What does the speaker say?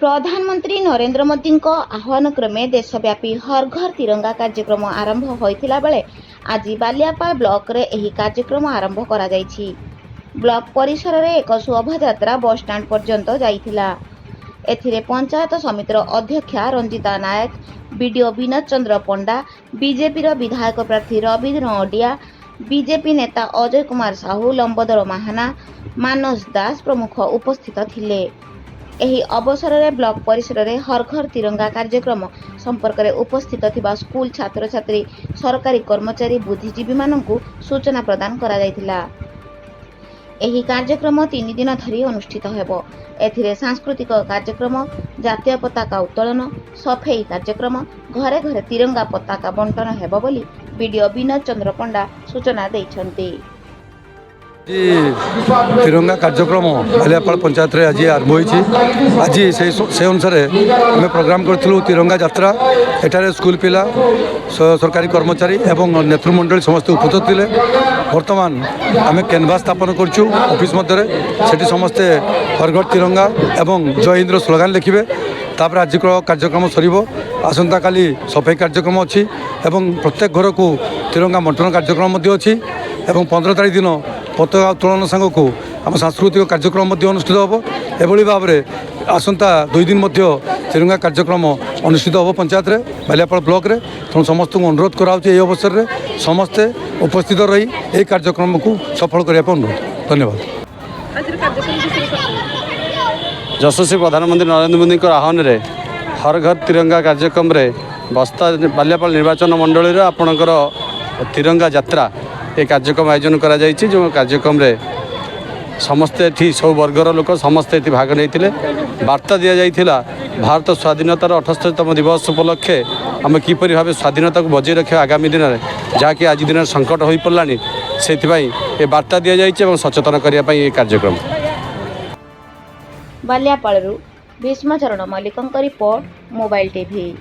प्रधानमंत्री नरेंद्र मोदी आह्वान क्रमे देशव्यापी हर घर तिरंगा कार्यक्रम आरंभ होइथिला बेले आज बालियापाल ब्लॉक रे एही कार्यक्रम आरंभ करा जायछि। ब्लॉक परिसर रे एक शोभायात्रा बस स्टैंड पर्यंत जाइथिला। एथिरे पंचायत समितिर अध्यक्षा रंजिता नायक, बीडीओ विनोद चंद्र पंडा, बीजेपी विधायक प्रार्थी रविंद्र ओडिया, बीजेपी नेता अजय कुमार साहू, लंबोदर महाना, मानस दास प्रमुख उपस्थित थिले। एही अवसर में ब्लॉक परिसर में हर घर तिरंगा कार्यक्रम संपर्क में उपस्थित थिबा स्कूल छात्र छात्री, सरकारी कर्मचारी, बुद्धिजीवी मानकु सूचना प्रदान करा जायतिला। एही कार्यक्रम 3 दिन धरी अनुष्ठित हेबो। एथिरे सांस्कृतिक कार्यक्रम, जातीय पताका उत्तोलन, सफेई कार्यक्रम, घरे घरे तिरंगा पताका बंटन हेबो बोली बीडीओ विनोद चंद्र पंडा सूचना दैछन्ति। तिरंगा कार्यक्रम बालियापाल पंचायत रे आज आरंभ होइछि। आज से अनुसार आम प्रोग्राम करूँ तिरंगा यात्रा। एठारे स्कूल पिला, सरकारी कर्मचारी एवं नेतृमंडली समस्त उपस्थित थे। वर्तमान आम कैनभास स्थापन करूँ ऑफिस मध्य से समस्ते हर घर तिरंगा एवं जय हिंद स्लोगान लिखिबे। तापर आज कार्यक्रम सरिबो। आसंता काली सफाई कार्यक्रम अच्छी एवं प्रत्येक घर को तिरंगा बंटन कार्यक्रम अच्छी एवं 15 तारीख दिन पताका उत्तोलन सांग को आम सांस्कृतिक कार्यक्रम अनुष्ठित हम। एभली भाव में आसंता 2 दिन तिरंगा कार्यक्रम अनुष्ठित हम पंचायत रे बालियापाल ब्लॉक रे। तेणु समस्त को अनुरोध कराऊँ अवसर में समस्ते उपस्थित रही यह कार्यक्रम को सफल करने अनुरोध। धन्यवाद। यशस्वी प्रधानमंत्री नरेंद्र मोदी आह्वान रे हर घर तिरंगा कार्यक्रम रे बस्ता बालियापाल निर्वाचन मंडली आपणकर तिरंगा यात्रा ये कार्यक्रम आयोजन करा जायछि। जो कार्यक्रम रे समस्ते एठी सब वर्गर लोक समस्ते एठी भाग नहीं। वार्ता दि जाइथिला भारत स्वाधीनतार 78तम दिवस उपलक्षे आम किपरि भाव स्वाधीनता को बजाय रखा आगामी दिन में जहाँकि आज दिन संकट हो पड़ानी से ये वार्ता दि जाइछि सचेतन करने ये कार्यक्रम। बालियापालरू भीष्मचरण मल्लिकଙ୍କ रिपोर्ट, मोबाइल टीवी।